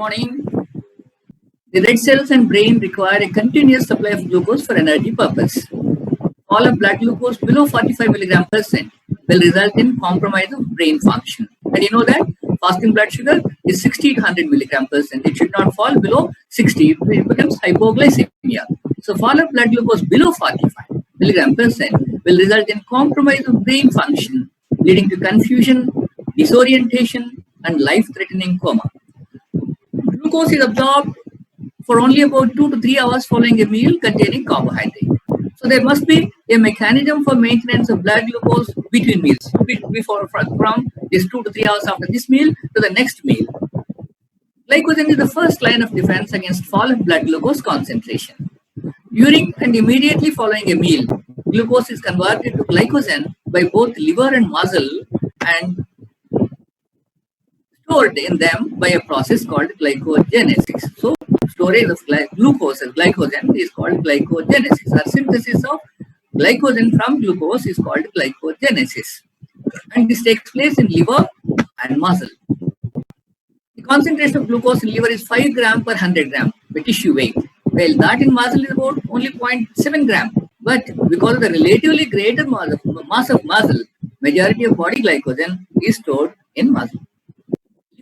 morning. The red cells and brain require a continuous supply of glucose for energy purpose. All of blood glucose below 45 milligram percent will result in compromise of brain function. And you know that fasting blood sugar is 60 to 100 milligram percent. It should not fall below 60. It becomes hypoglycemia. So fall of blood glucose below 45 milligram percent will result in compromise of brain function, leading to confusion, disorientation, and life-threatening coma. Glucose is absorbed for only about 2 to 3 hours following a meal containing carbohydrate. So there must be a mechanism for maintenance of blood glucose between meals, from this 2 to 3 hours after this meal to the next meal. Glycogen is the first line of defense against fall of blood glucose concentration. During and immediately following a meal, glucose is converted to glycogen by both liver and muscle and stored in them by a process called glycogenesis. So storage of glucose as glycogen is called glycogenesis. Our synthesis of glycogen from glucose is called glycogenesis. And this takes place in liver and muscle. The concentration of glucose in liver is 5 gram per 100 gram by tissue weight, while that in muscle is about only 0.7 gram. But because of the relatively greater mass of muscle, majority of body glycogen is stored in muscle.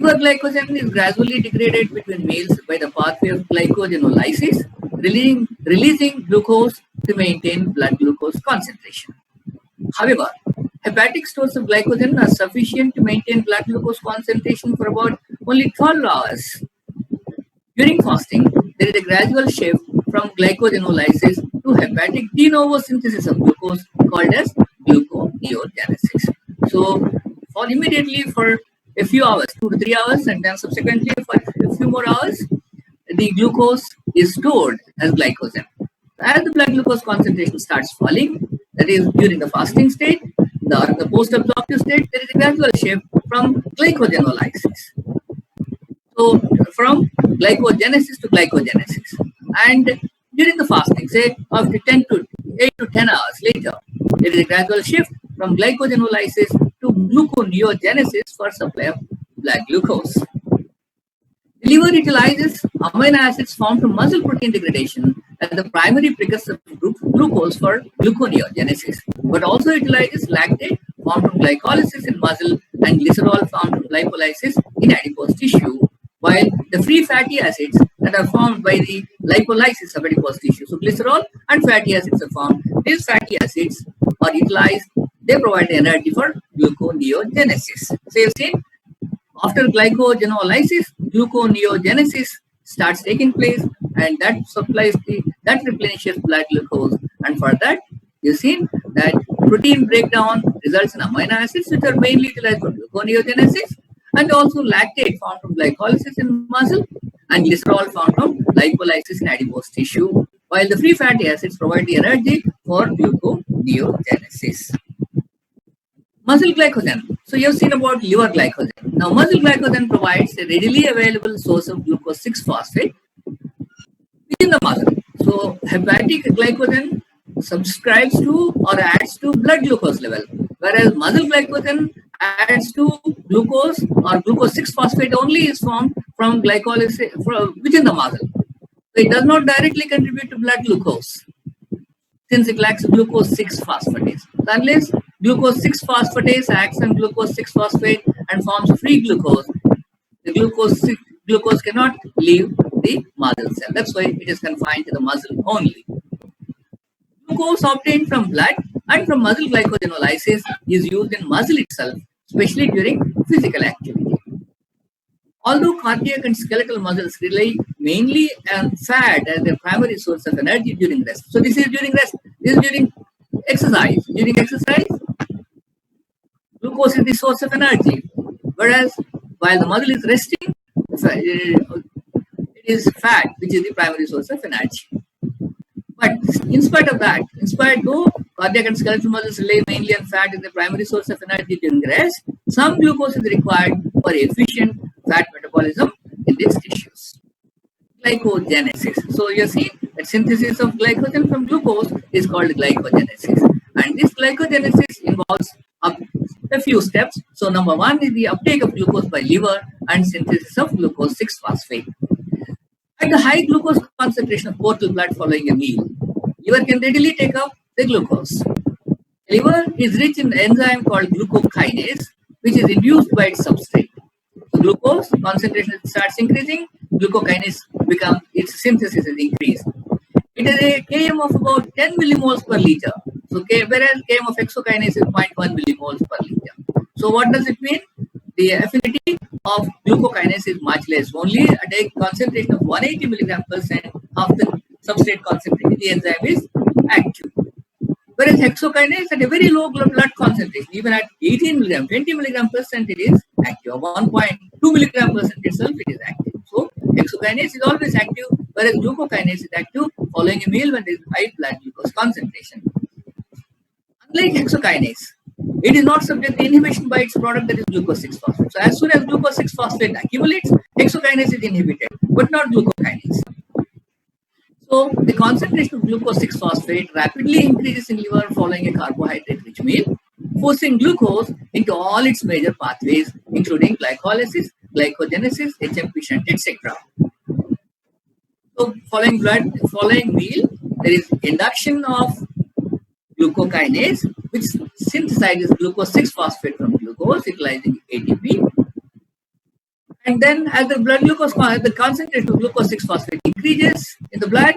Liver glycogen is gradually degraded between meals by the pathway of glycogenolysis, releasing glucose to maintain blood glucose concentration. However, hepatic stores of glycogen are sufficient to maintain blood glucose concentration for about only 12 hours. During fasting, there is a gradual shift from glycogenolysis to hepatic de novo synthesis of glucose called as gluconeogenesis. So, fall immediately for a few hours, 2 to 3 hours, and then subsequently for a few more hours, the glucose is stored as glycogen. As the blood glucose concentration starts falling, that is during the fasting state, the post-absorptive state, there is a gradual shift from glycogenolysis. So from glycogenesis to glycogenesis. And during the fasting, say after 8 to 10 hours later, there is a gradual shift from glycogenolysis to gluconeogenesis for supply of blood glucose. The liver utilizes amino acids formed from muscle protein degradation as the primary precursor of glucose for gluconeogenesis, but also utilizes lactate formed from glycolysis in muscle and glycerol formed from lipolysis in adipose tissue, while the free fatty acids that are formed by the lipolysis of adipose tissue. So glycerol and fatty acids are formed. These fatty acids are utilized. They provide the energy for gluconeogenesis. So you've seen, after glycogenolysis, gluconeogenesis starts taking place, and that replenishes blood glucose. And for that, you've seen that protein breakdown results in amino acids, which are mainly utilized for gluconeogenesis, and also lactate formed from glycolysis in muscle, and glycerol formed from lipolysis in adipose tissue, while the free fatty acids provide the energy for gluconeogenesis. Muscle glycogen. So you have seen about liver glycogen. Now muscle glycogen provides a readily available source of glucose 6-phosphate within the muscle. So hepatic glycogen subscribes to or adds to blood glucose level, whereas muscle glycogen adds to glucose, or glucose 6-phosphate only is formed from glycolysis within the muscle. So it does not directly contribute to blood glucose since it lacks glucose 6-phosphatase. So unless glucose 6-phosphatase acts on glucose 6-phosphate and forms free glucose, the glucose cannot leave the muscle cell. That's why it is confined to the muscle only. Glucose obtained from blood and from muscle glycogenolysis is used in muscle itself, especially during physical activity. Although cardiac and skeletal muscles rely mainly on fat as their primary source of energy during rest. So this is during rest. This is during exercise. During exercise, glucose is the source of energy. Whereas while the muscle is resting, it is fat which is the primary source of energy. But in spite of that, though cardiac and skeletal muscles rely mainly on fat as the primary source of energy during rest, some glucose is required for efficient fat metabolism in these tissues. Glycogenesis. So you see that synthesis of glycogen from glucose is called glycogenesis. And this glycogenesis involves a few steps. So number one is the uptake of glucose by liver and synthesis of glucose 6-phosphate. At the high glucose concentration of portal blood following a meal, liver can readily take up the glucose. Liver is rich in an enzyme called glucokinase, which is induced by its substrate. So glucose concentration starts increasing, glucokinase becomes its synthesis is increased. It has a Km of about 10 millimoles per liter. So whereas Km of hexokinase is 0.1 millimoles per liter. So what does it mean? The affinity of glucokinase is much less. Only at a concentration of 180 milligram percent of the substrate concentration, the enzyme is active. Whereas hexokinase at a very low blood concentration, even at 18 milligram, 20 milligram percent, it is active. 1.2 milligram percent itself, it is active. So hexokinase is always active, whereas glucokinase is active following a meal when there is high blood glucose concentration. Unlike hexokinase, it is not subject to inhibition by its product, that is glucose 6-phosphate. So as soon as glucose 6-phosphate accumulates, hexokinase is inhibited, but not glucokinase. So the concentration of glucose 6-phosphate rapidly increases in liver following a carbohydrate-rich meal, forcing glucose into all its major pathways, including glycolysis, glycogenesis, HMP shunt, etc. So following meal, there is induction of glucokinase, which synthesizes glucose 6-phosphate from glucose, utilizing ATP. And then as the blood glucose, the concentration of glucose 6-phosphate increases in the blood,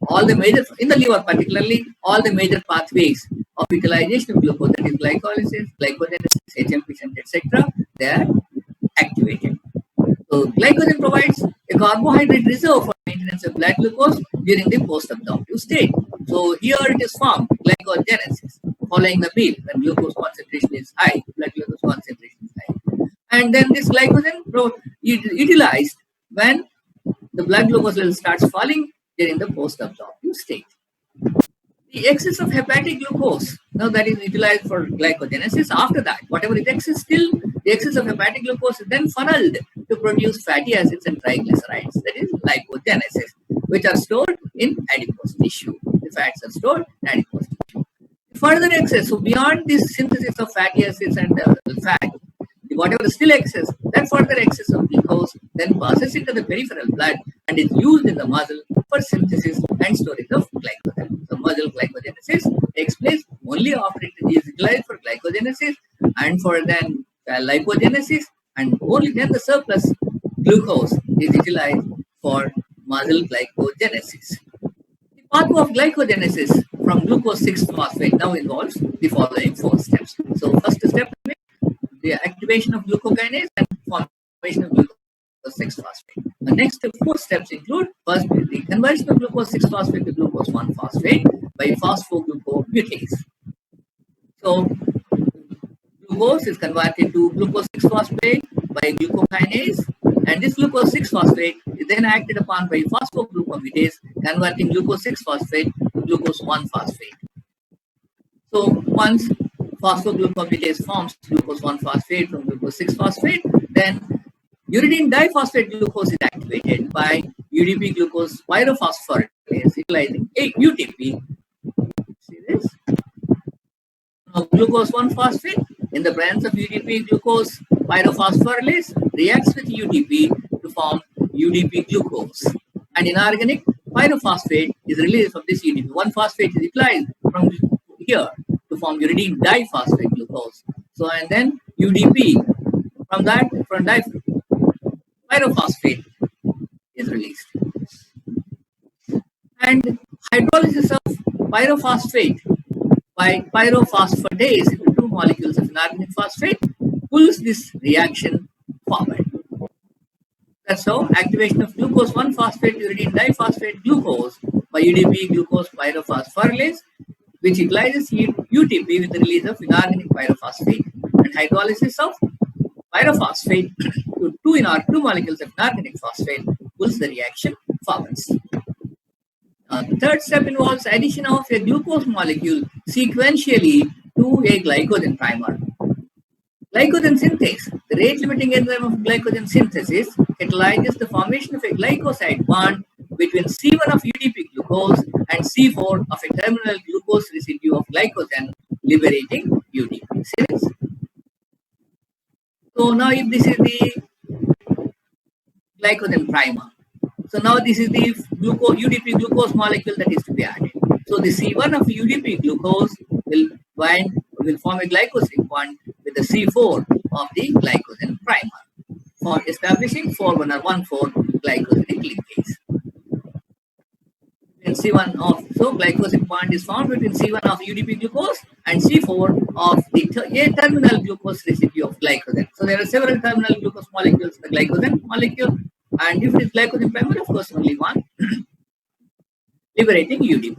all the major, in the liver particularly, all the major pathways of utilization of glucose, that is glycolysis, glycogenesis, HMP shunt, etc., they are activated. So glycogen provides a carbohydrate reserve for maintenance of blood glucose during the post-absorptive state. So here it is formed, glycogenesis, following the meal when glucose concentration is high, blood glucose concentration is high. And then this glycogen is utilized when the blood glucose level starts falling during the post-absorptive state. The excess of hepatic glucose, now that is utilized for glycogenesis. After that, whatever is excess, still the excess of hepatic glucose is then funneled to produce fatty acids and triglycerides, that is lipogenesis, which are stored in adipose tissue. The fats are stored in adipose tissue. Further excess, so beyond this synthesis of fatty acids and fat, whatever is still excess, that further excess of glucose then passes into the peripheral blood and is used in the muscle for synthesis and storage of glycogen. So muscle glycogenesis takes place only after it is utilized for glycogenesis and for then lipogenesis, and only then the surplus glucose is utilized for muscle glycogenesis. The pathway of glycogenesis from glucose 6-phosphate now involves the following 4 steps. So first step, the activation of glucokinase and formation of glucose 6-phosphate. The next 4 steps include: first, the conversion of glucose 6-phosphate to glucose 1-phosphate by phosphoglucomutase. So glucose is converted to glucose 6-phosphate by glucokinase, and this glucose 6-phosphate is then acted upon by phosphoglucomutase, converting glucose 6-phosphate to glucose 1-phosphate. So once phosphoglucomutase forms glucose 1-phosphate from glucose 6-phosphate, then uridine diphosphate glucose is activated by UDP glucose pyrophosphorylase, utilizing UTP. See this? Now, glucose 1-phosphate in the presence of UDP glucose pyrophosphorylase reacts with UTP to form UDP glucose. And inorganic pyrophosphate is released from this UDP. 1-phosphate is utilized from here to form uridine diphosphate glucose. So, and then UDP from that, from pyrophosphate is released. And hydrolysis of pyrophosphate by pyrophosphatase into 2 molecules of inorganic phosphate pulls this reaction forward. That's how activation of glucose 1-phosphate uridine diphosphate glucose by UDP glucose pyrophosphorylase, which utilizes UTP with the release of inorganic pyrophosphate, and hydrolysis of pyrophosphate to 2 molecules of inorganic phosphate pulls the reaction forwards. The third step involves addition of a glucose molecule sequentially to a glycogen primer. Glycogen synthase, the rate-limiting enzyme of glycogen synthesis, catalyzes the formation of a glycoside bond between C1 of UDP glucose and C4 of a terminal glucose residue of glycogen, liberating UDP. See this? So now if this is the glycogen primer, so now this is the UDP glucose molecule that is to be added. So the C1 of UDP glucose will form a glycosidic bond with the C4 of the glycogen primer for establishing 4-1-4 glycosidic linkage. In C1 of, so glycosidic bond is formed between C1 of UDP glucose and C4 of the a terminal glucose residue of glycogen. So there are several terminal glucose molecules in the glycogen molecule, and if it is glycogen primer, of course only one, liberating UDP.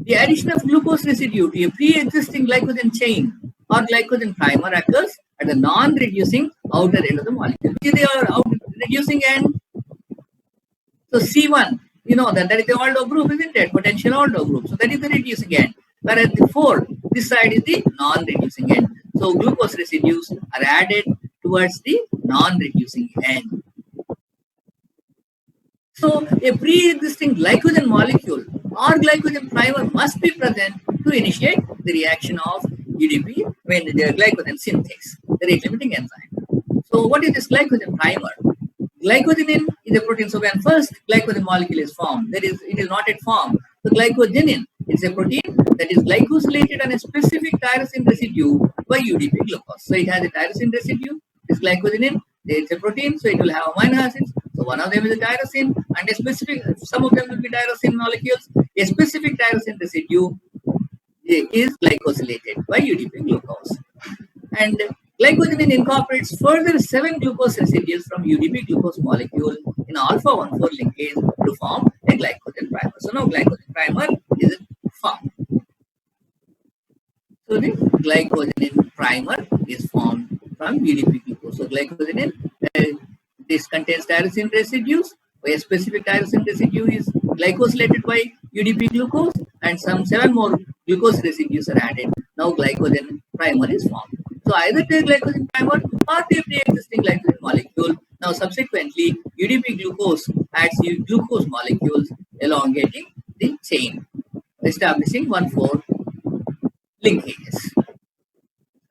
The addition of glucose residue to a pre-existing glycogen chain or glycogen primer occurs at the non-reducing outer end of the molecule. See, they are reducing end. So C1, you know that is the aldo group, isn't it? Potential aldo group. So that is the reducing end. Whereas the 4, this side is the non-reducing end. So glucose residues are added towards the non-reducing end. So a pre-existing glycogen molecule or glycogen primer must be present to initiate the reaction of UDP when the glycogen synthase, the rate limiting enzyme. So what is this glycogen primer? Glycogenin is a protein. So when first glycogen molecule is formed, it is not yet formed. So glycogenin is a protein that is glycosylated on a specific tyrosine residue by UDP glucose. So it has a tyrosine residue. This glycogenin, it's a protein, so it will have amino acids. So one of them is a tyrosine, and a specific, some of them will be tyrosine molecules. A specific tyrosine residue is glycosylated by UDP glucose. And glycogenin incorporates further 7 glucose residues from UDP glucose molecule in alpha 1,4 linkage to form a glycogen primer. So now glycogen primer is formed. So the glycogenin primer is formed from UDP glucose. So glycogenin, this contains tyrosine residues, where a specific tyrosine residue is glycosylated by UDP glucose, and some 7 more glucose residues are added. Now glycogen primer is formed. So either the glycogen primer or the pre-existing glycogen molecule. Now subsequently, UDP glucose adds glucose molecules elongating the chain, establishing 1,4 linkages.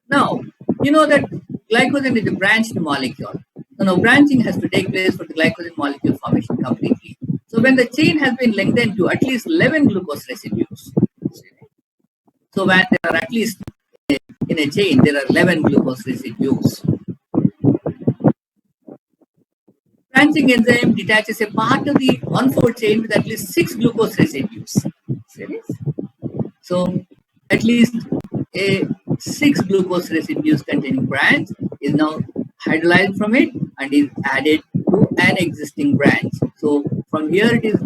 Now, you know that glycogen is a branched molecule. So now branching has to take place for the glycogen molecule formation completely. So when the chain has been lengthened to at least 11 glucose residues, so when there are at least in a chain, there are 11 glucose residues. Branching enzyme detaches a part of the 1,4 chain with at least 6 glucose residues. So at least a 6 glucose residues containing branch is now hydrolyzed from it and is added to an existing branch. So from here it is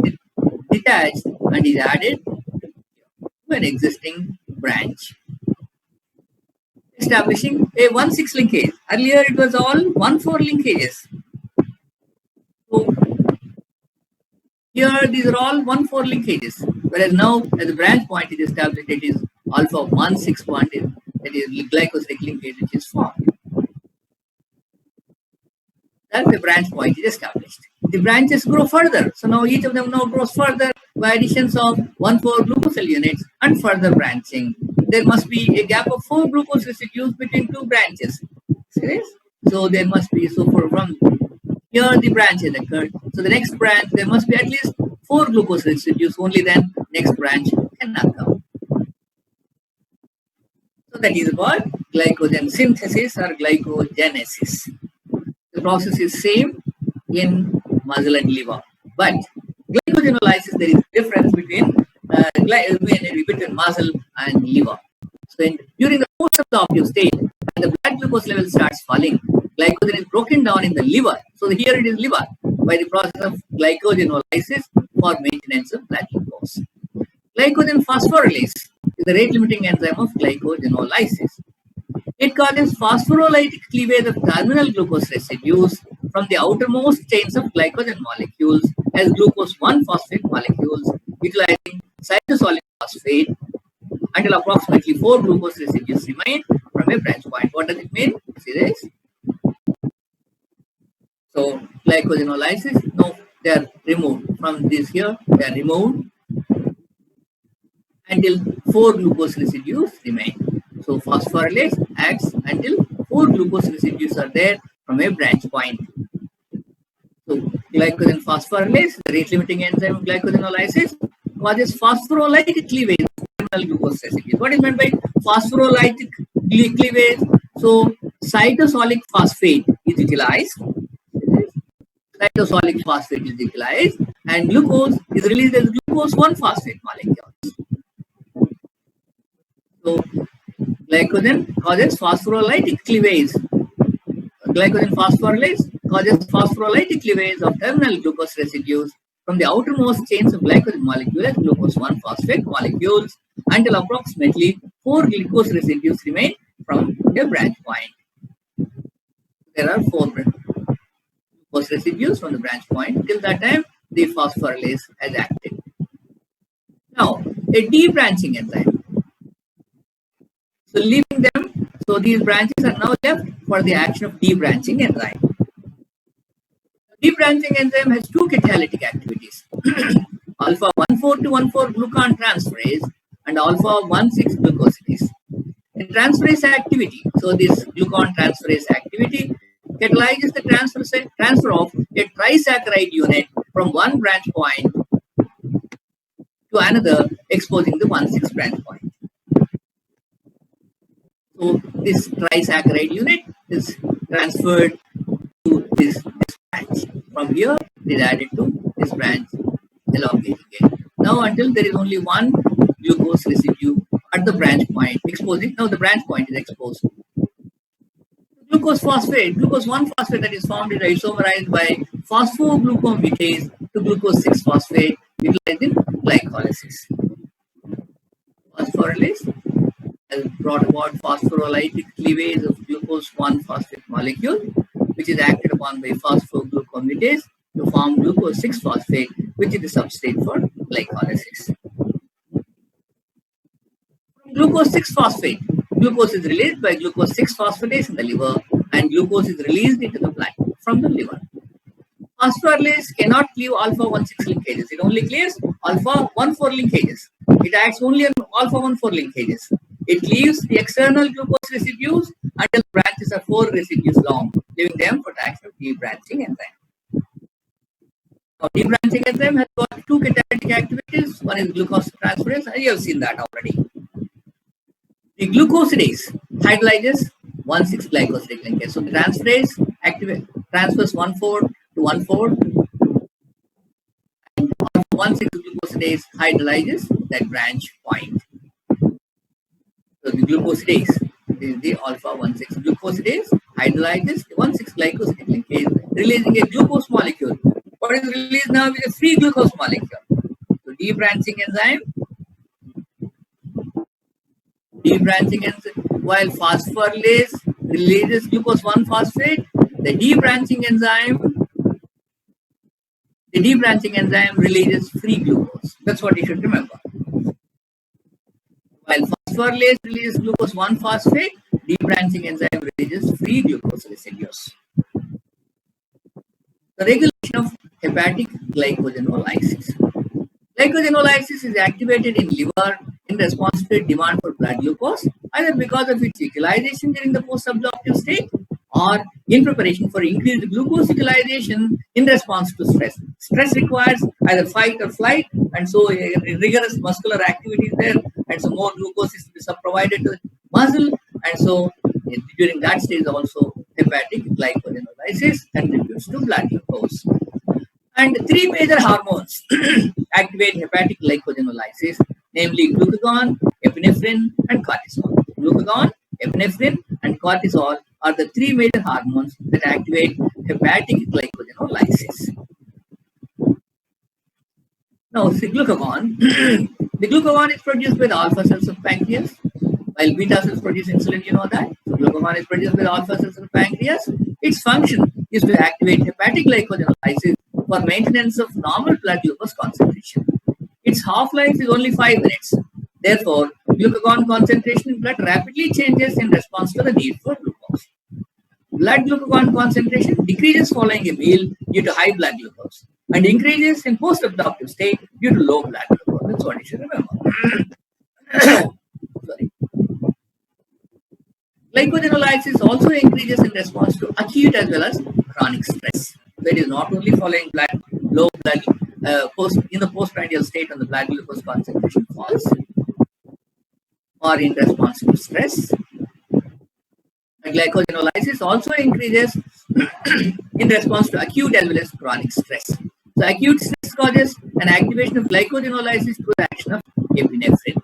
detached and is added to an existing branch, establishing a 1,6 linkage. Earlier it was all 1,4 linkages. So here these are all 1,4 linkages, whereas now at the branch point it is established it is alpha 1,6 bond, that is glycosidic linkage which is formed. That's the branch point is established. The branches grow further. So now each of them now grows further by additions of 1,4 glucosal units and further branching. There must be a gap of 4 glucose residues between 2 branches. See? So there must be, so from here the branch has occurred. So the next branch, there must be at least 4 glucose residues, only then next branch can occur. So that is called glycogen synthesis or glycogenesis. The process is same in muscle and liver, but glycogenolysis, there is a difference between muscle and liver. So during the post-absorptive state, when the blood glucose level starts falling, glycogen is broken down in the liver. So here it is liver by the process of glycogenolysis for maintenance of blood glucose. Glycogen phosphorylase is the rate-limiting enzyme of glycogenolysis. It causes phosphorylated cleavage of terminal glucose residues from the outermost chains of glycogen molecules as glucose 1-phosphate molecules, utilizing cytosolic phosphate until approximately 4 glucose residues remain from a branch point. What does it mean? See this? So glycogenolysis, no, they are removed from this here, they are removed until 4 glucose residues remain. So phosphorylase acts until 4 glucose residues are there from a branch point. So glycogen phosphorylase, the rate limiting enzyme of glycogenolysis, causes phosphorylated cleavage of terminal glucose residues. What is meant by phosphorylated cleavage? So cytosolic phosphate is utilized. Cytosolic phosphate is utilized, and glucose is released as glucose 1-phosphate molecule. So glycogen causes phosphorylated cleavage. Glycogen phosphorylase causes phosphorylated cleavage of terminal glucose residues from the outermost chains of glycogen molecule as glucose 1-phosphate molecules until approximately 4 glucose residues remain from a branch point. There are 4 glucose residues from the branch point. Till that time, the phosphorylase has acted. Now, a debranching enzyme. So leaving them, so these branches are now left for the action of debranching enzyme. Debranching enzyme has 2 catalytic activities, alpha 1,4 to 1,4 glucan transferase and alpha 1,6 glucosidase. In transferase activity, so this glucan transferase activity catalyzes the transfer of a trisaccharide unit from one branch point to another, exposing the 1,6 branch point. So this trisaccharide unit is transferred to this branch. From here, it is added to this branch, elongating it. Now, until there is only one glucose residue at the branch point, exposing. Now, the branch point is exposed. Glucose phosphate, glucose 1-phosphate that is formed is isomerized by phosphoglucomutase to glucose 6-phosphate utilized in glycolysis. Phosphorylase has brought about phosphorylated cleavage of glucose 1-phosphate molecule, which is acted upon by phosphoglucomutase to form glucose 6-phosphate, which is the substrate for glycolysis. From glucose 6-phosphate, glucose is released by glucose 6-phosphatase in the liver, and glucose is released into the blood from the liver. Phosphorylase cannot cleave alpha 1,6 linkages. It only cleaves alpha 1,4 linkages. It acts only on alpha 1,4 linkages. It cleaves the external glucose residues until the branches are 4 residues long, leaving them for the action of debranching enzyme. Now, debranching enzyme has got 2 catalytic activities. One is glucose transferase, and you have seen that already. The glucosidase hydrolyzes 1,6 glycosidic linkage. So the transferase transfers 1,4 to 1,4, and 1,6 glucosidase hydrolyzes that branch point. So the glucosidase, this is the alpha 1,6 glucosidase, hydrolyzes the 1,6 glycosidic linkage, releasing a glucose molecule. What is released now is a free glucose molecule. So debranching enzyme, while phosphorylase releases glucose 1-phosphate, the debranching enzyme releases free glucose. That's what you should remember. While phosphorylase releases glucose 1-phosphate, debranching enzyme releases free glucose residues. The regulation of hepatic glycogenolysis. Glycogenolysis is activated in liver in response to a demand for blood glucose, either because of its utilization during the post-absorptive state or in preparation for increased glucose utilization in response to stress. Stress requires either fight or flight, and so a rigorous muscular activity is there, and so more glucose is provided to the muscle, and so during that stage also hepatic glycogenolysis contributes to blood glucose. And 3 major hormones activate hepatic glycogenolysis, namely glucagon, epinephrine, and cortisol. Glucagon, epinephrine, and cortisol are the 3 major hormones that activate hepatic glycogenolysis. Now, the glucagon, the glucagon is produced by the alpha cells of pancreas, while beta cells produce insulin, you know that. So glucagon is produced by the alpha cells of pancreas. Its function is to activate hepatic glycogenolysis for maintenance of normal blood glucose concentration. Its half-life is only 5 minutes. Therefore, glucagon concentration in blood rapidly changes in response to the need for glucose. Blood glucagon concentration decreases following a meal due to high blood glucose and increases in post-absorptive state due to low blood glucose. That's what you should remember. Sorry. Glycogenolysis also increases in response to acute as well as chronic stress. So it is not only following low blood in the postprandial state when the blood glucose concentration falls, or in response to stress. And glycogenolysis also increases in response to acute as well as chronic stress. So acute stress causes an activation of glycogenolysis through the action of epinephrine.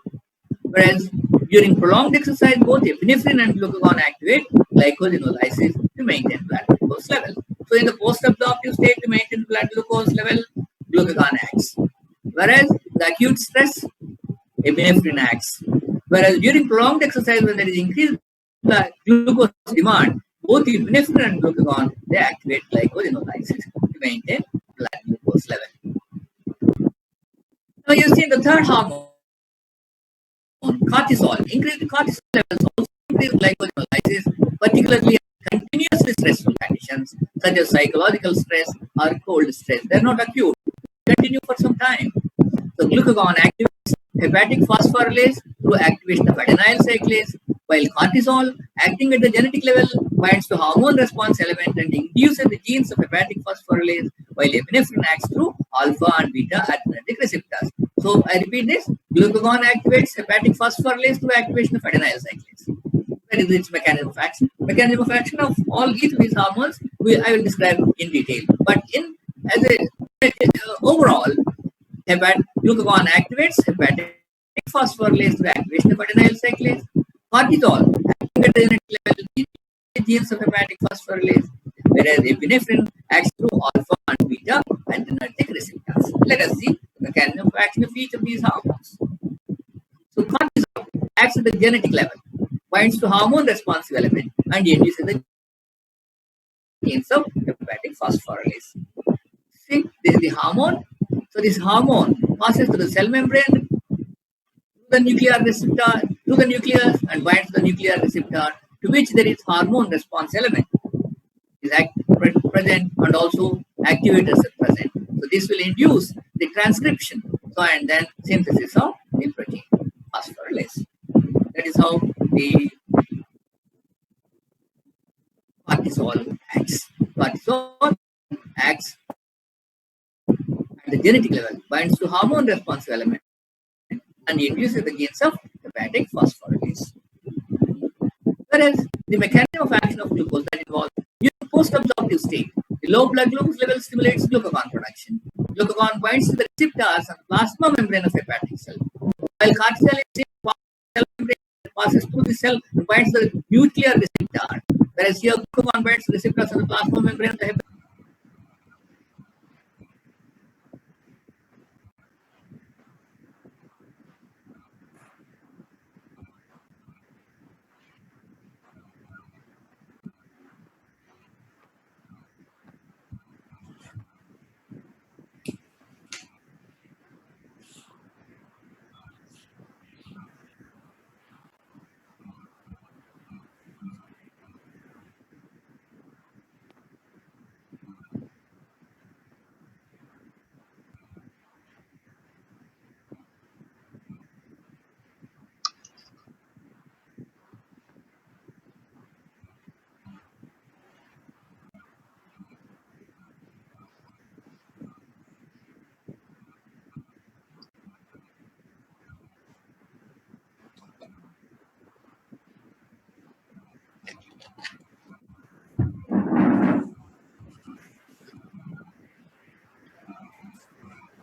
Whereas during prolonged exercise, both epinephrine and glucagon activate glycogenolysis to maintain blood glucose level. So in the post-absorptive state, to maintain blood glucose level, glucagon acts. Whereas the acute stress, epinephrine acts. Whereas during prolonged exercise, when there is increased glucose demand, both epinephrine and glucagon, they activate glycogenolysis to maintain blood glucose level. Now you see the third hormone, cortisol. Increased cortisol levels also increase glycogenolysis, particularly in continuously stressful conditions such as psychological stress or cold stress. They're not acute, they continue for some time. So glucagon activates hepatic phosphorylase through activation of adenyl cyclase, while cortisol, acting at the genetic level, binds to hormone response element and induces the genes of hepatic phosphorylase, while epinephrine acts through alpha and beta adrenergic receptors. So I repeat this: glucagon activates hepatic phosphorylase through activation of adenyl cyclase. That is its mechanism of action. Mechanism of action of all each of these hormones, I will describe in detail. But as a overall, glucagon activates hepatic phosphorylase through activation of adenyl cyclase. Cortisol acting at the genetic level the genes of hepatic phosphorylase, whereas epinephrine acts through alpha and beta adrenergic receptors. Let us see the mechanism of action of each of these hormones. So cortisol acts at the genetic level, binds to hormone responsive element, and induces the genes of hepatic phosphorylase. See, this is the hormone. So this hormone passes through the cell membrane, through the nuclear receptor, to the nucleus, and binds to the nuclear receptor, to which there is hormone response element is present, and also activators are present. So this will induce the transcription, so and then synthesis of the protein phosphorylase. That is how the cortisol acts. Cortisol acts at the genetic level, binds to hormone responsive element, and induces the gains of hepatic phosphorylase. Whereas the mechanism of action of glucose that involves during post-absorptive state, the low blood glucose level stimulates glucagon production. Glucagon binds to the receptors and plasma membrane of hepatic cell, while cortisol is cell membrane passes through the cell and binds to the nuclear receptor, whereas here glucagon binds to the receptors and the plasma membrane of the hepatic.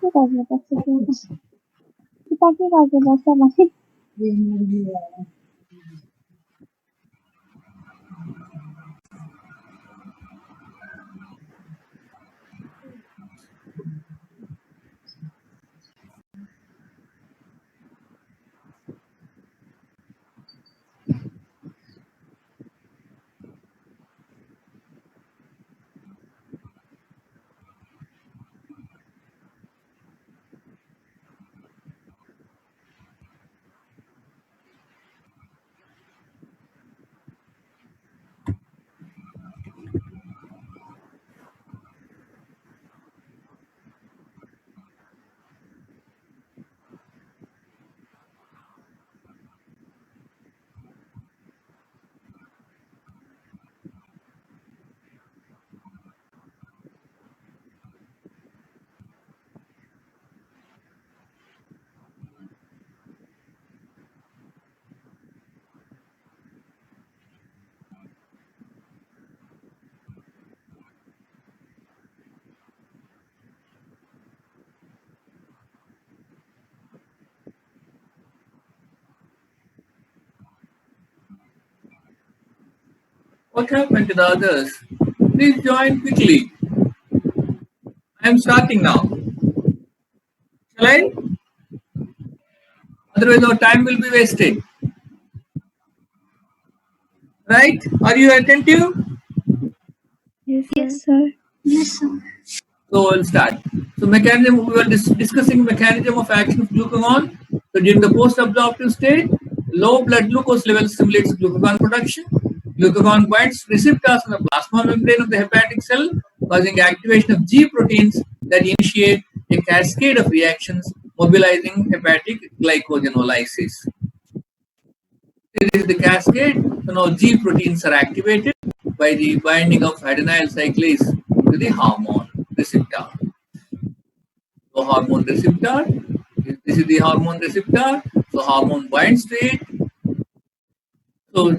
Kita lagi bahasa masih What happened to the others? Please join quickly. I am starting now. Shall I? Otherwise, our time will be wasted. Right? Are you attentive? Yes, sir. So we'll start. So mechanism, we were discussing mechanism of action of glucagon. So during the post-absorptive state, low blood glucose level stimulates glucagon production. Glucagon binds receptors on the plasma membrane of the hepatic cell, causing activation of G proteins that initiate a cascade of reactions mobilizing hepatic glycogenolysis. This is the cascade. So now G proteins are activated by the binding of adenyl cyclase to the hormone receptor. So hormone receptor, this is the hormone receptor. So hormone binds to it. So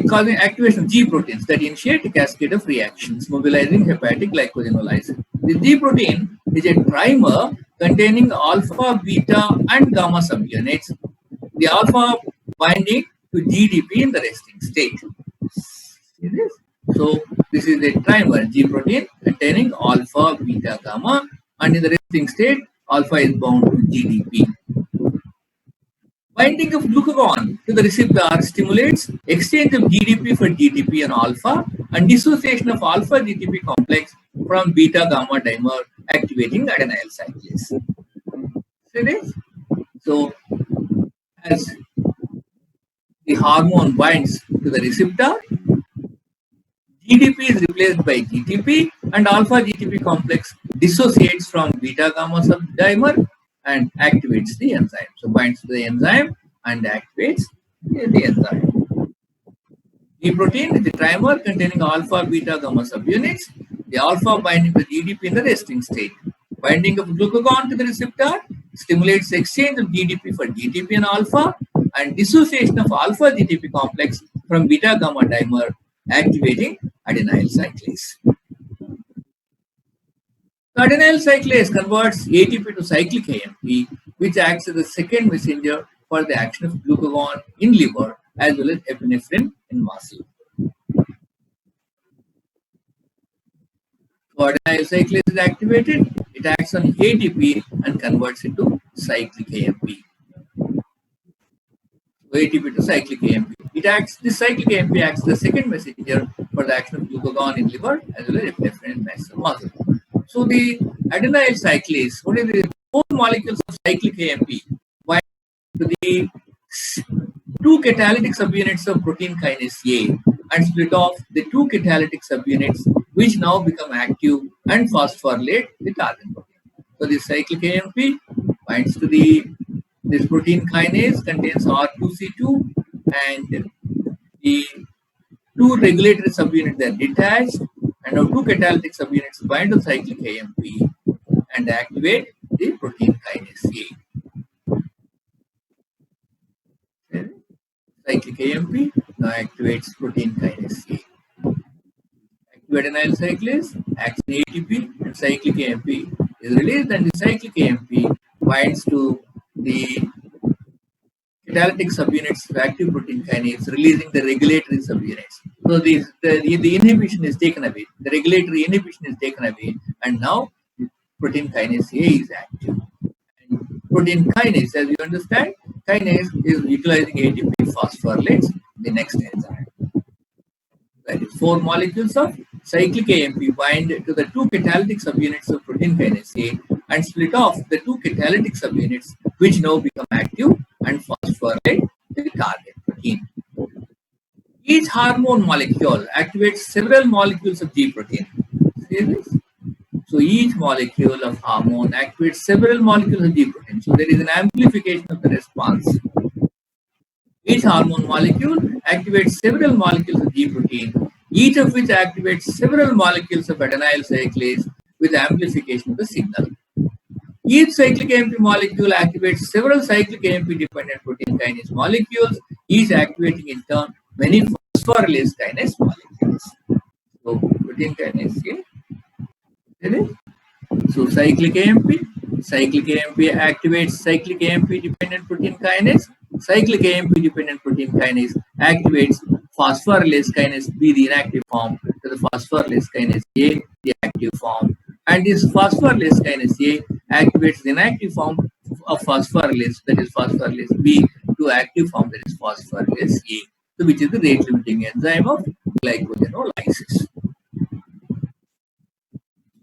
causing activation of G proteins that initiate a cascade of reactions mobilizing hepatic glycogenolysis. The G protein is a trimer containing alpha, beta, and gamma subunits. The alpha binding to GDP in the resting state. See this? So this is a trimer G protein containing alpha, beta, gamma, and in the resting state, alpha is bound to GDP. Binding of glucagon to the receptor stimulates exchange of GDP for GTP and alpha and dissociation of alpha GTP complex from beta gamma dimer activating adenyl cyclase. See this? So as the hormone binds to the receptor, GDP is replaced by GTP and alpha GTP complex dissociates from beta gamma subdimer and activates the enzyme. So binds to the enzyme and activates the enzyme. G protein is the trimer containing alpha, beta, gamma subunits. The alpha binding to GDP in the resting state. Binding of glucagon to the receptor stimulates exchange of GDP for GTP and alpha and dissociation of alpha GTP complex from beta gamma dimer activating adenyl cyclase. The adenyl cyclase converts ATP to cyclic AMP, which acts as the second messenger for the action of glucagon in liver as well as epinephrine in muscle. So adenyl cyclase is activated, it acts on ATP and converts it to cyclic AMP. So ATP to cyclic AMP. This cyclic AMP acts as the second messenger for the action of glucagon in liver as well as epinephrine in muscle. So the adenyl cyclase, what is the 4 molecules of cyclic AMP bind to the 2 catalytic subunits of protein kinase A and split off the 2 catalytic subunits which now become active and phosphorylate the target protein. So the cyclic AMP binds to this protein kinase contains R2C2 and the 2 regulatory subunits are detached and now 2 catalytic subunits bind to cyclic AMP and activate the protein kinase A. Cyclic AMP now activates protein kinase A. Active adenyl cyclase acts on ATP and cyclic AMP is released and the cyclic AMP binds to the catalytic subunits of active protein kinase, releasing the regulatory subunits. So the inhibition is taken away, the regulatory inhibition is taken away, and now protein kinase A is active. And protein kinase, as you understand, kinase is utilizing ATP phosphorylates the next enzyme. That is 4 molecules of cyclic AMP bind to the 2 catalytic subunits of protein kinase A and split off the 2 catalytic subunits which now become active and phosphorylate the target protein. Each hormone molecule activates several molecules of G protein. See this? So each molecule of hormone activates several molecules of G protein. So there is an amplification of the response. Each hormone molecule activates several molecules of G protein, each of which activates several molecules of adenyl cyclase with amplification of the signal. Each cyclic AMP molecule activates several cyclic AMP dependent protein kinase molecules, each activating in turn many phosphorylase kinase molecules. So protein kinase A. So cyclic AMP activates cyclic AMP dependent protein kinase. Cyclic AMP dependent protein kinase activates phosphorylase kinase B, the inactive form, to the phosphorylase kinase A, the active form. And this phosphorylase kinase A activates the inactive form of phosphorylase, that is phosphorylase B, to active form, that is phosphorylase A, so which is the rate limiting enzyme of glycogenolysis.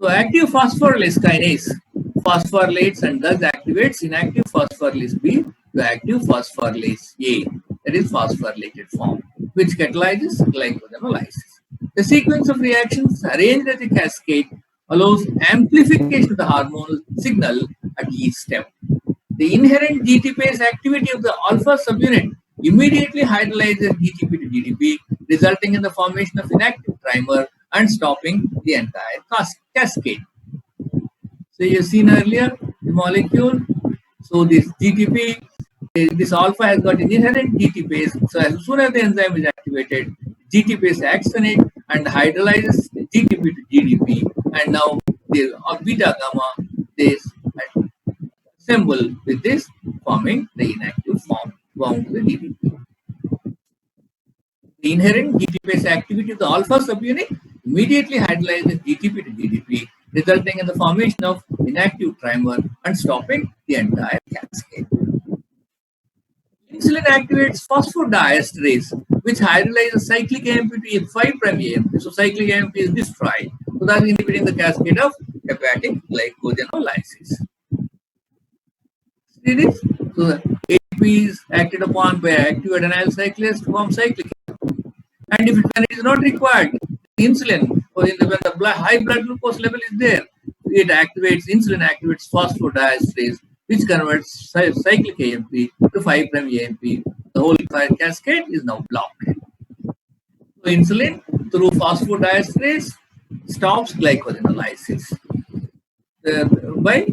So active phosphorylase kinase phosphorylates and thus activates inactive phosphorylase B to active phosphorylase A, that is phosphorylated form, which catalyzes glycogenolysis. The sequence of reactions arranged as a cascade allows amplification of the hormonal signal at each step. The inherent GTPase activity of the alpha subunit immediately hydrolyzes GTP to GDP, resulting in the formation of inactive trimer and stopping the entire cascade. So you've seen earlier the molecule. So this GTP, this alpha has got an inherent GTPase. So as soon as the enzyme is activated, GTPase acts on it and hydrolyzes the GTP to GDP. And now the beta gamma is assemble with this, forming the inactive form bound to the GDP. The inherent GTPase activity of the alpha subunit immediately hydrolyzes GTP to GDP, resulting in the formation of inactive trimer and stopping the entire cascade. Insulin activates phosphodiesterase, which hydrolyzes cyclic AMP to 5' AMP. So cyclic AMP is destroyed. So that is inhibiting the cascade of hepatic glycogenolysis. See this? So ATP is acted upon by active adenyl cyclase to form cyclic AMP. And when it is not required, the insulin, or when the high blood glucose level is there, it activates, insulin activates phosphodiesterase, which converts cyclic AMP to 5' AMP. The whole cascade is now blocked. So insulin through phosphodiesterase stops glycogenolysis by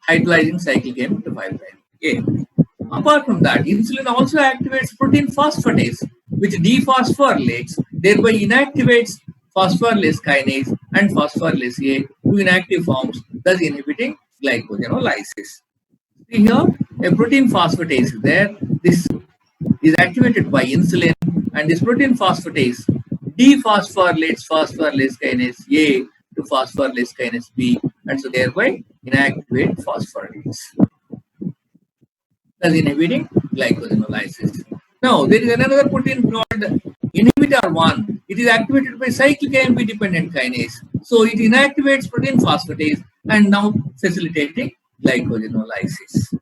hydrolyzing cyclic AMP to 5' AMP. Apart from that, insulin also activates protein phosphatase, which dephosphorylates, thereby inactivates phosphorylase kinase and phosphorylase A to inactive forms, thus inhibiting glycogenolysis. See here, a protein phosphatase is there. This is activated by insulin, and this protein phosphatase dephosphorylates phosphorylase kinase A to phosphorylase kinase B, and so thereby inactivate phosphorylase, thus inhibiting glycogenolysis. Now, there is another protein called inhibitor 1. It is activated by cyclic AMP dependent kinase. So it inactivates protein phosphatase and now facilitating glycogenolysis.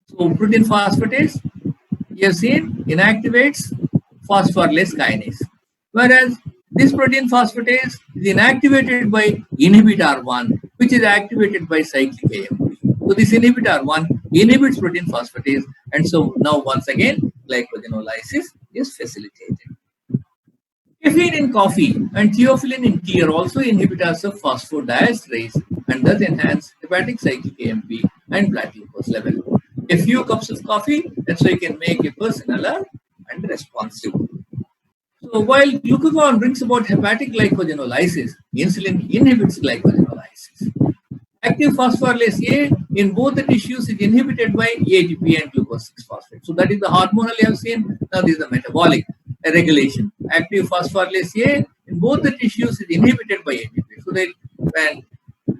So protein phosphatase, you have seen, inactivates phosphorylase kinase. Whereas this protein phosphatase is inactivated by inhibitor 1, which is activated by cyclic AMP. So this inhibitor 1 inhibits protein phosphatase, and so now once again glycogenolysis is facilitated. Caffeine in coffee and theophylline in tea are also inhibitors of phosphodiesterase and thus enhance hepatic cyclic AMP and blood glucose level. A few cups of coffee, that's why you can make a person alert and responsive. So while glucagon brings about hepatic glycogenolysis, insulin inhibits glycogenolysis. Active phosphorylase A in both the tissues is inhibited by ATP and glucose 6-phosphate. So that is the hormonal you have seen. Now this is the metabolic regulation. Active phosphorylase A in both the tissues is inhibited by ATP. So that when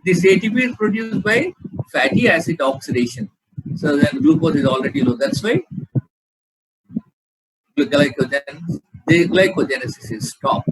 this ATP is produced by fatty acid oxidation. So then glucose is already low. That's why glycogenesis is stopped.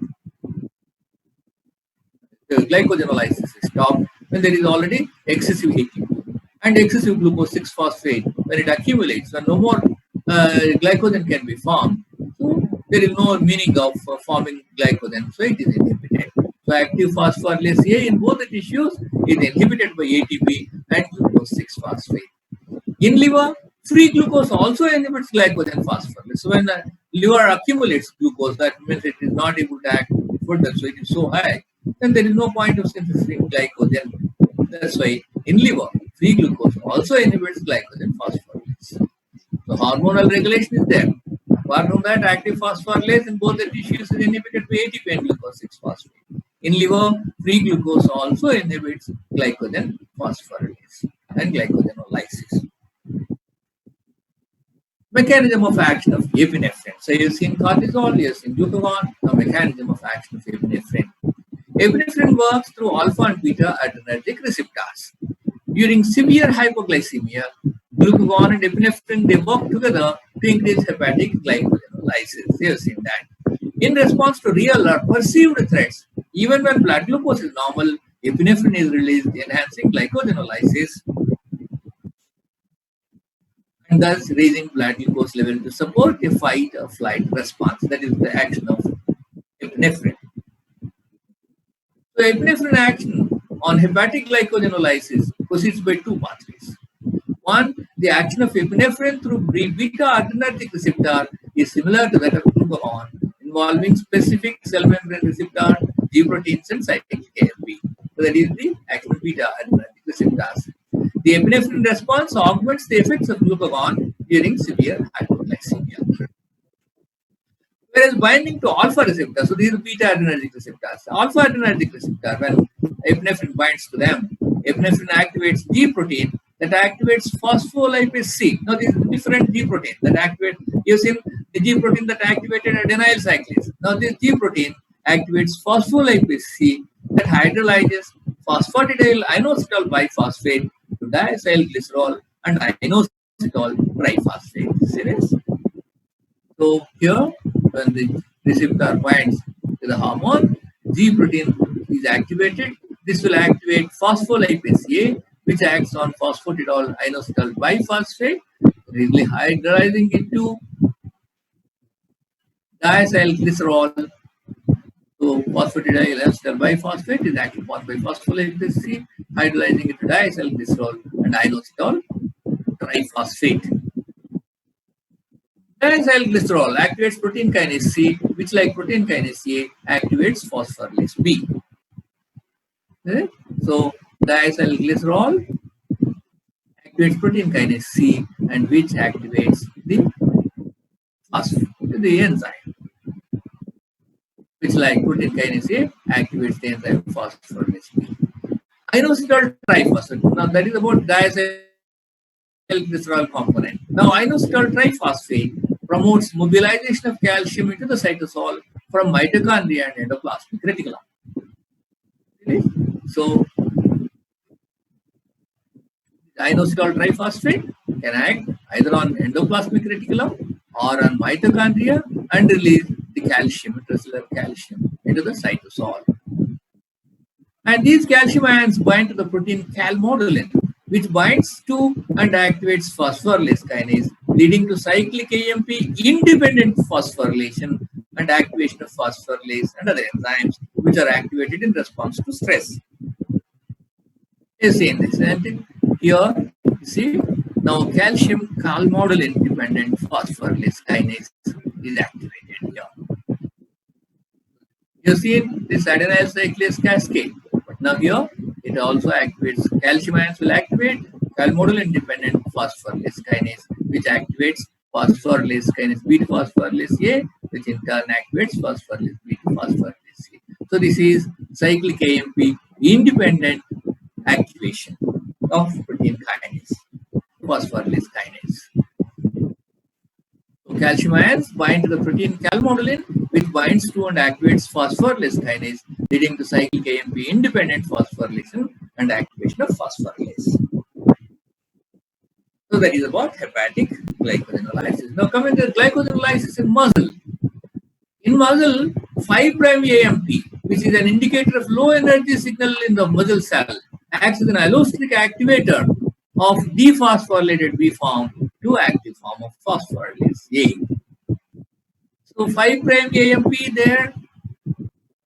The glycogenolysis is stopped when there is already excessive ATP and excessive glucose 6-phosphate. When it accumulates, when no more glycogen can be formed, so there is no meaning of forming glycogen, so it is inhibited. So active phosphorylase A in both the tissues is inhibited by ATP and glucose 6-phosphate. In liver, free glucose also inhibits glycogen phosphorylase. So when the liver accumulates glucose, that means it is not able to act further, so it is so high, then there is no point of synthesizing glycogen. That's why in liver, free glucose also inhibits glycogen phosphorylase. So hormonal regulation is there. Apart from that, active phosphorylase in both the tissues is inhibited by ATP and glucose 6-phosphate. In liver, free glucose also inhibits glycogen phosphorylase and glycogenolysis. Mechanism of action of epinephrine. So you've seen cortisol, you've seen glucagon, the mechanism of action of epinephrine. Epinephrine works through alpha and beta adrenergic receptors. During severe hypoglycemia, glucagon and epinephrine they work together to increase hepatic glycogenolysis. You have seen that. In response to real or perceived threats, even when blood glucose is normal, epinephrine is released, enhancing glycogenolysis and thus raising blood glucose level to support a fight or flight response. That is the action of epinephrine. So epinephrine action on hepatic glycogenolysis proceeds by two pathways. One, the action of epinephrine through beta adrenergic receptor is similar to that of glucagon, involving specific cell membrane receptor, G proteins, and cyclic AMP. So that is the action of beta adrenergic receptors. The epinephrine response augments the effects of glucagon during severe hypoglycemia. Whereas binding to alpha receptor, so these are beta adrenergic receptors. Alpha adrenergic receptor, when epinephrine binds to them, epinephrine activates G protein that activates phospholipase C. Now, these are different G protein that activate. You've seen the G protein that activated adenyl cyclase. Now, this G protein activates phospholipase C that hydrolyzes phosphatidyl inositol biphosphate to diacylglycerol and inositol triphosphate. Serious? So here, when the receptor binds to the hormone, G protein is activated. This will activate phospholipase A, which acts on phosphatidyl inositol biphosphate, really hydrolyzing into diacylglycerol. So phosphatidyl inositol biphosphate is acted upon by phospholipase C, hydrolyzing into diacylglycerol and inositol triphosphate. Diacylglycerol activates protein kinase C, which, like protein kinase A, activates phosphorylase B. Okay? So diacylglycerol activates protein kinase C, and which activates the enzyme, which, like protein kinase A, activates the enzyme phosphorylase B. Inositol triphosphate. Now that is about diacylglycerol component. Now inositol triphosphate promotes mobilization of calcium into the cytosol from mitochondria and endoplasmic reticulum. Okay? So, inositol triphosphate can act either on endoplasmic reticulum or on mitochondria and release the calcium, intracellular calcium, into the cytosol. And these calcium ions bind to the protein calmodulin, which binds to and activates phosphorylase kinase, leading to cyclic AMP independent phosphorylation and activation of phosphorylase and other enzymes which are activated in response to stress. You see in this, and here you see now calcium calmodulin dependent phosphorylase kinase is activated here. You see this adenyl cyclase cascade, but now here it also activates calcium ions will activate calmodulin dependent phosphorylase kinase, which activates phosphorylase kinase beta phosphorylase A, which in turn activates phosphorylase beta phosphorylase A. So this is cyclic AMP independent activation of protein kinase, phosphorylase kinase. So calcium ions bind to the protein calmodulin, which binds to and activates phosphorylase kinase, leading to cyclic AMP independent phosphorylation and activation of phosphorylase. So that is about hepatic glycogenolysis. Now coming to glycogenolysis in muscle. In muscle, 5' AMP, which is an indicator of low energy signal in the muscle cell, acts as an allosteric activator of dephosphorylated B form to active form of phosphorylase A. So 5' AMP there,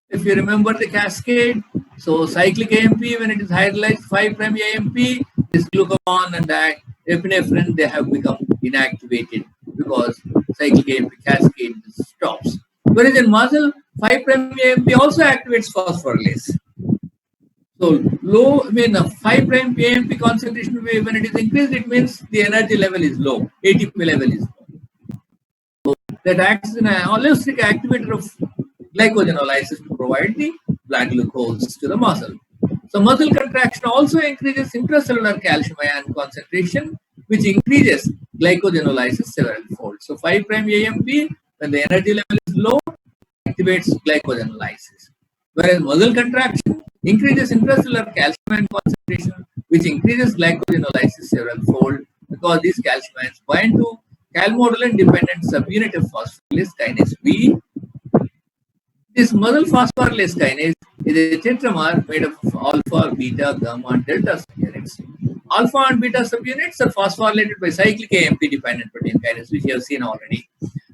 if you remember the cascade, so cyclic AMP, when it is hydrolyzed 5' AMP, this glucagon and that epinephrine, they have become inactivated because cyclic AMP cascade stops. Whereas in muscle, 5' AMP also activates phosphorylase. So low, 5' AMP concentration, when it is increased, it means the energy level is low, ATP level is low. So that acts as an allosteric activator of glycogenolysis to provide the blood glucose to the muscle. So muscle contraction also increases intracellular calcium ion concentration, which increases glycogenolysis several fold. fold. So 5' AMP, when the energy level is low, activates glycogenolysis. Whereas muscle contraction increases intracellular calcium ion concentration, which increases glycogenolysis several fold because these calcium ions bind to calmodulin dependent subunit of phosphorylase kinase B. This muscle phosphorylase kinase is a tetramer made of alpha, beta, gamma, and delta subunits. Alpha and beta subunits are phosphorylated by cyclic AMP dependent protein kinase, which you have seen already.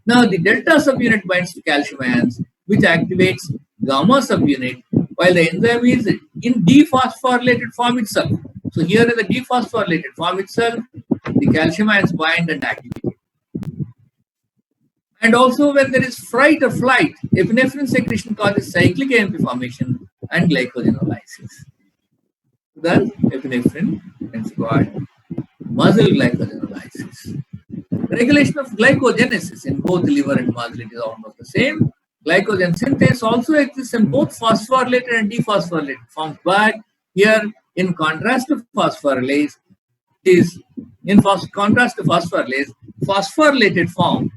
Now, the delta subunit binds to calcium ions, which activates gamma subunit, while the enzyme is in dephosphorylated form itself. So, here in the dephosphorylated form itself, the calcium ions bind and activate. And also, when there is fright or flight, epinephrine secretion causes cyclic AMP formation and glycogenolysis. Thus, epinephrine is called muscle glycogenolysis. Regulation of glycogenesis in both liver and muscle is almost the same. Glycogen synthase also exists in both phosphorylated and dephosphorylated forms, but here, in contrast to phosphorylase, phosphorylated form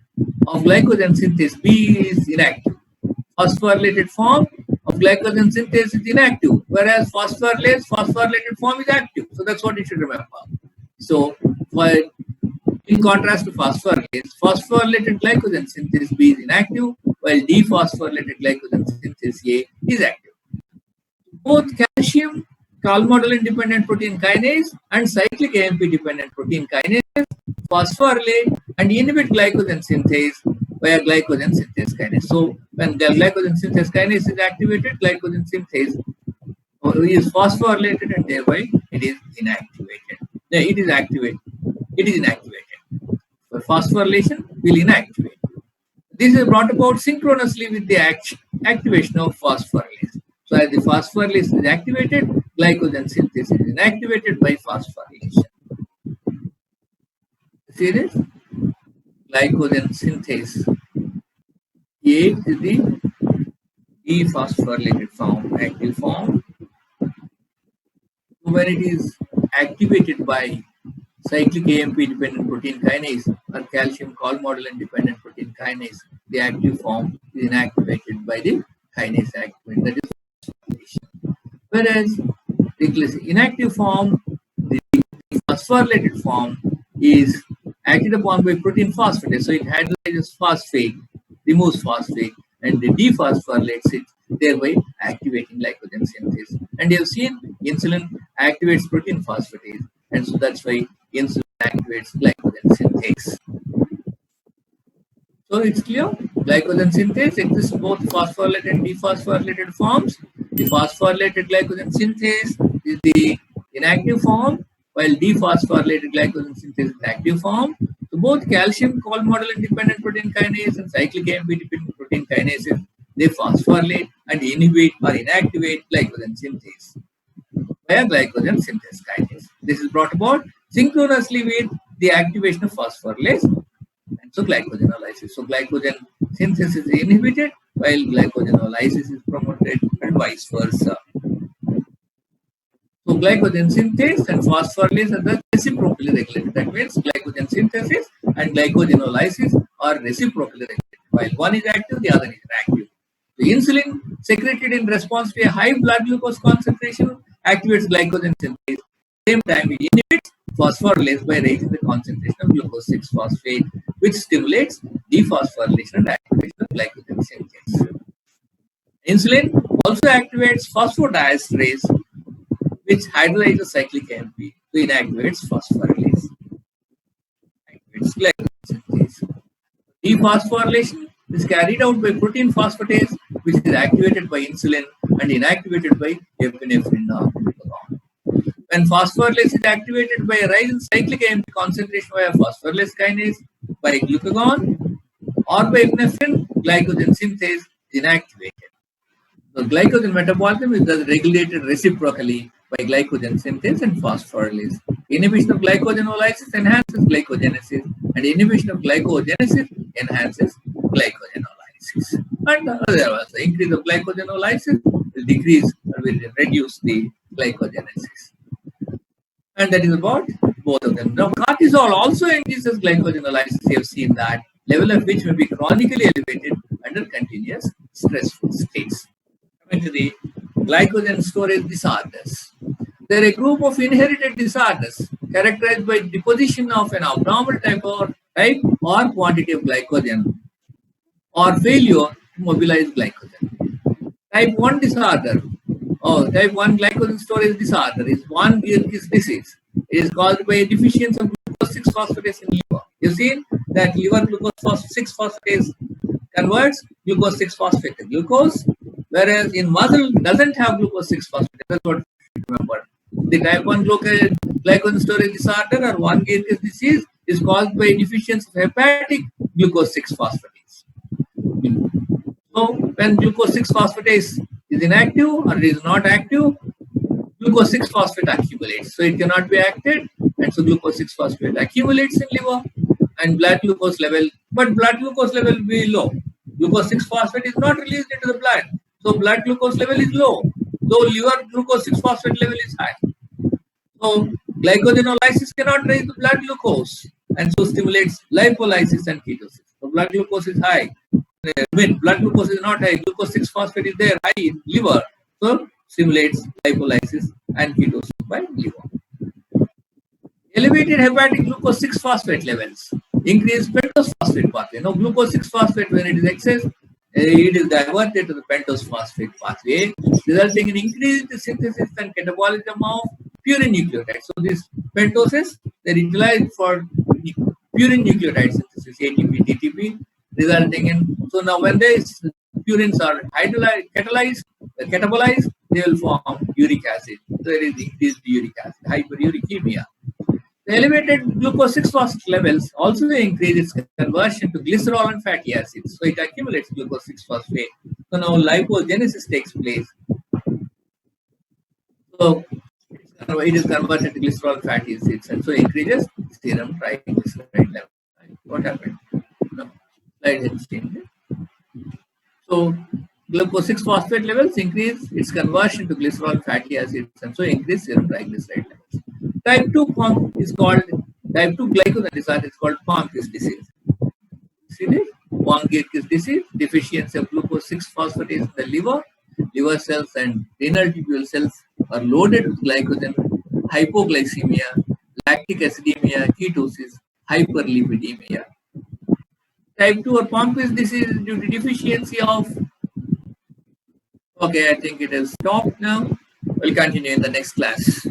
of glycogen synthase B is inactive. Phosphorylated form of glycogen synthase is inactive, whereas phosphorylated form is active. So that's what you should remember. So, in contrast to phosphorylase, phosphorylated glycogen synthase B is inactive, while dephosphorylated glycogen synthase A is active. Both calcium calmodulin dependent protein kinase and cyclic AMP dependent protein kinase phosphorylate and inhibit glycogen synthase via glycogen synthase kinase. So, when glycogen synthase kinase is activated, glycogen synthase is phosphorylated and thereby it is inactivated. It is activated. It is inactivated. So, phosphorylation will inactivate. This is brought about synchronously with the activation of phosphorylase. So, as the phosphorylase is activated, glycogen synthase is inactivated by phosphorylation. See this? Glycogen synthase. A is the dephosphorylated form, active form. When it is activated by cyclic AMP dependent protein kinase or calcium calmodulin dependent protein kinase, the active form is inactivated by the kinase activant, that is phosphorylation. Whereas the inactive form, the phosphorylated form, is acted upon by protein phosphatase. So it hydrolyzes phosphate, removes phosphate, and dephosphorylates it, thereby activating glycogen synthase. And you have seen insulin activates protein phosphatase, and so that's why insulin activates glycogen synthase. So it's clear, glycogen synthase exists both phosphorylated and dephosphorylated forms. The phosphorylated glycogen synthase is the inactive form, while dephosphorylated glycogen synthase is the active form. So both calcium calmodulin dependent protein kinase and cyclic AMP dependent protein kinases, they phosphorylate and inhibit or inactivate glycogen synthase via glycogen synthase kinase. This is brought about synchronously with the activation of phosphorylase and so glycogenolysis. So glycogen synthesis is inhibited while glycogenolysis is promoted and vice versa. So glycogen synthase and phosphorylase are the reciprocally regulated. That means glycogen synthesis and glycogenolysis are reciprocally regulated. While one is active, the other is inactive. The insulin secreted in response to a high blood glucose concentration activates glycogen synthase. At the same time, it inhibits phosphorylase by raising the concentration of glucose 6-phosphate, which stimulates dephosphorylation and activation of glycogen synthase. Insulin also activates phosphodiesterase, which hydrolyzes cyclic AMP to inactivates phosphorylase. Activates glycogen synthase. Dephosphorylation is carried out by protein phosphatase, which is activated by insulin and inactivated by epinephrine or glucagon. When phosphorylase is activated by a rise in cyclic AMP concentration via phosphorylase kinase, by glucagon, or by epinephrine, glycogen synthase is inactivated. So glycogen metabolism is thus regulated reciprocally by glycogen synthase and phosphorylase. Inhibition of glycogenolysis enhances glycogenesis, and inhibition of glycogenesis enhances glycogenolysis. And the increase of glycogenolysis will decrease or will reduce the glycogenesis. And that is about both of them. Now, cortisol also increases glycogenolysis. You have seen that. level of which may be chronically elevated under continuous stressful states. Coming to the glycogen storage disorders. They are a group of inherited disorders characterized by deposition of an abnormal type or quantity of glycogen or failure to mobilize glycogen. Type 1 disorder or type 1 glycogen storage disorder is von Gierke's disease. It is caused by a deficiency of glucose 6 phosphatase in liver. You see that liver glucose 6 phosphatase converts glucose 6 phosphate to glucose, whereas in muscle doesn't have glucose 6 phosphate. That's what you should remember. The type 1 glycogen storage disorder or von Gierke's disease is caused by a deficiency of hepatic glucose 6 phosphatase. So when glucose 6 phosphatase is inactive or is not active, glucose 6 phosphate accumulates. So it cannot be acted, and so glucose 6 phosphate accumulates in liver and blood glucose level, but blood glucose level will be low. Glucose 6 phosphate is not released into the blood, so blood glucose level is low, though liver glucose 6 phosphate level is high. So glycogenolysis cannot raise the blood glucose and so stimulates lipolysis and ketosis. So blood glucose is high. When blood glucose is not high, glucose 6 phosphate is there high in liver, so stimulates lipolysis and ketosis by liver. Elevated hepatic glucose 6 phosphate levels increase pentose phosphate pathway. Now, glucose 6 phosphate, when it is excess, it is diverted to the pentose phosphate pathway, resulting in increased synthesis and catabolism of purine nucleotides. So, these pentoses, they are utilized for purine nucleotide synthesis, ATP, DTP, resulting in, so now when these purines are catabolized, they will form uric acid. So there is increased uric acid, hyperuricemia. The elevated glucose 6 phosphate levels also increase its conversion to glycerol and fatty acids. So it accumulates glucose 6 phosphate. So now lipogenesis takes place. So it is converted to glycerol and fatty acids, and so increases serum triglyceride level. What happened? No, slide has changed. So glucose 6 phosphate levels increase its conversion to glycerol and fatty acids, and so increase serum triglyceride levels. Type 2 POMC is called type 2 glycogen disorder is called POMC disease. See this? Von Gierke's disease, deficiency of glucose 6 phosphatase in the liver. Liver cells and renal tubule cells are loaded with glycogen, hypoglycemia, lactic acidemia, ketosis, hyperlipidemia. Type 2 or POMC disease is due to deficiency of. Okay, I think it has stopped now. We'll continue in the next class.